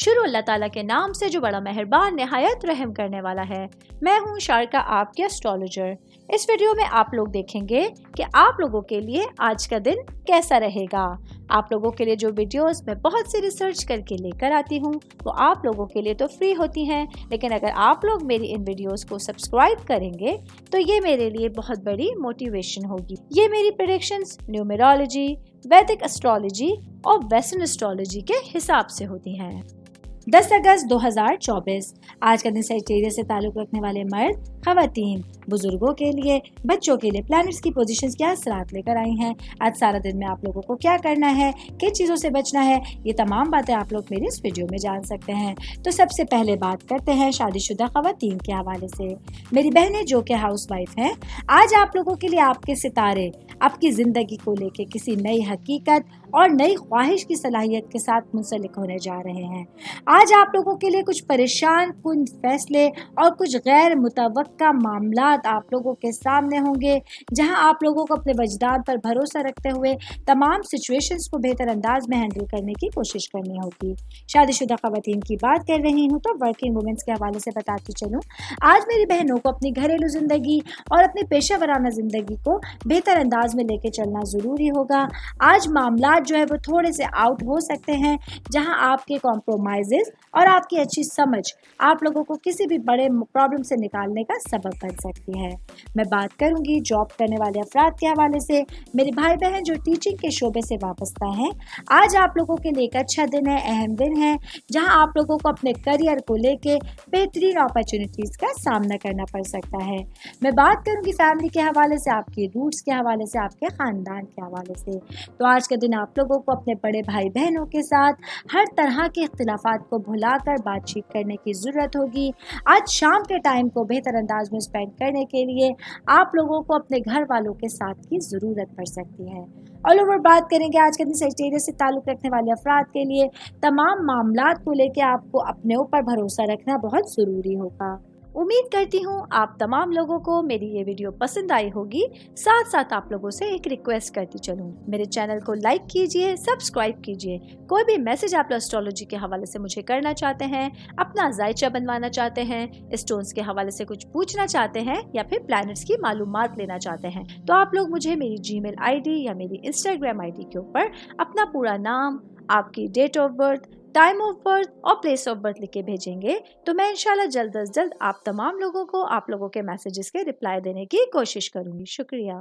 شروع اللہ تعالیٰ کے نام سے جو بڑا مہربان نہایت رحم کرنے والا ہے۔ میں ہوں شارکا، آپ کے اسٹرالوجر۔ اس ویڈیو میں آپ لوگ دیکھیں گے کہ آپ لوگوں کے لیے آج کا دن کیسا رہے گا۔ آپ لوگوں کے لیے جو ویڈیوز میں بہت سی ریسرچ کر کے لے کر آتی ہوں وہ آپ لوگوں کے لیے تو فری ہوتی ہیں، لیکن اگر آپ لوگ میری ان ویڈیوز کو سبسکرائب کریں گے تو یہ میرے لیے بہت بڑی موٹیویشن ہوگی۔ یہ میری پریڈکشنز نیومرولوجی، ویدک اسٹرالوجی اور ویسٹرن اسٹرالوجی کے حساب سے ہوتی ہیں۔ 10 اگست 2024 آج کا دن سیجیٹیریس سے تعلق رکھنے والے مرد، خواتین، بزرگوں کے لیے، بچوں کے لیے پلانٹس کی پوزیشنز کیا اثرات لے کر آئی ہیں۔ آج سارا دن میں آپ لوگوں کو کیا کرنا ہے، کن چیزوں سے بچنا ہے، یہ تمام باتیں آپ لوگ میری اس ویڈیو میں جان سکتے ہیں۔ تو سب سے پہلے بات کرتے ہیں شادی شدہ خواتین کے حوالے سے۔ میری بہنیں جو کہ ہاؤس وائف ہیں، آج آپ لوگوں کے لیے آپ کے ستارے آپ کی زندگی کو لے کے کسی نئی حقیقت اور نئی خواہش کی صلاحیت کے ساتھ منسلک ہونے جا رہے ہیں۔ آج آپ لوگوں کے لیے کچھ پریشان کن فیصلے اور کچھ غیر متوقع معاملات آپ لوگوں کے سامنے ہوں گے، جہاں آپ لوگوں کو اپنے وجدان پر بھروسہ رکھتے ہوئے تمام سچویشنز کو بہتر انداز میں ہینڈل کرنے کی کوشش کرنی ہوگی۔ شادی شدہ خواتین کی بات کر رہی ہوں تو ورکنگ وومنس کے حوالے سے بتاتی چلوں، آج میری بہنوں کو اپنی گھریلو زندگی اور اپنی پیشہ ورانہ زندگی کو بہتر انداز میں لے کے چلنا ضروری ہوگا۔ آج معاملات جو ہے وہ تھوڑے سے آؤٹ ہو سکتے ہیں، جہاں آپ کے کمپرومائزز اور آپ کی اچھی سمجھ آپ لوگوں کو کسی بھی بڑے پرابلم سے نکالنے کا سبب بن سکتی ہے۔ میں بات کروں گی جاب کرنے والے افراد کے حوالے سے۔ میرے بھائی بہن جو ٹیچنگ کے شعبے سے وابستہ ہیں، آج آپ لوگوں کے لیے ایک اچھا دن ہے، اہم دن ہے، جہاں آپ لوگوں کو اپنے کریئر کو لے کے بہترین اپرچونیٹیز کا سامنا کرنا پڑ سکتا ہے۔ میں بات کروں گی فیملی کے حوالے سے، آپ کی روٹس کے حوالے سے، آپ کے خاندان کے حوالے سے۔ تو آج کا دن آپ لوگوں کو اپنے بڑے بھائی بہنوں کے ساتھ ہر طرح کے اختلافات کو بھلا کر بات چیت کرنے کی ضرورت ہوگی۔ آج شام کے ٹائم کو بہتر انداز میں اسپینڈ کرنے کے لیے آپ لوگوں کو اپنے گھر والوں کے ساتھ کی ضرورت پڑ سکتی ہے۔ آل اوور بات کریں گے آج کے دن سیجیٹیریس سے تعلق رکھنے والے افراد کے لیے تمام معاملات کو لے کے آپ کو اپنے اوپر بھروسہ رکھنا بہت ضروری ہوگا۔ امید کرتی ہوں آپ تمام لوگوں کو میری یہ ویڈیو پسند آئی ہوگی۔ ساتھ ساتھ آپ لوگوں سے ایک ریکویسٹ کرتی چلوں، میرے چینل کو لائک کیجئے، سبسکرائب کیجئے۔ کوئی بھی میسج آپ اسٹرالوجی کے حوالے سے مجھے کرنا چاہتے ہیں، اپنا ذائچہ بنوانا چاہتے ہیں، اسٹونز کے حوالے سے کچھ پوچھنا چاہتے ہیں یا پھر پلانٹس کی معلومات لینا چاہتے ہیں، تو آپ لوگ مجھے میری جی میل آئی ڈی یا میری انسٹاگرام آئی ڈی کے اوپر اپنا پورا نام، آپ کی date of birth, time of birth اور پلیس آف برتھ لکھ کے بھیجیں گے تو میں انشاءاللہ جلد از جلد آپ تمام لوگوں کو آپ لوگوں کے میسیجز کے رپلائی دینے کی کوشش کروں گی۔ شکریہ۔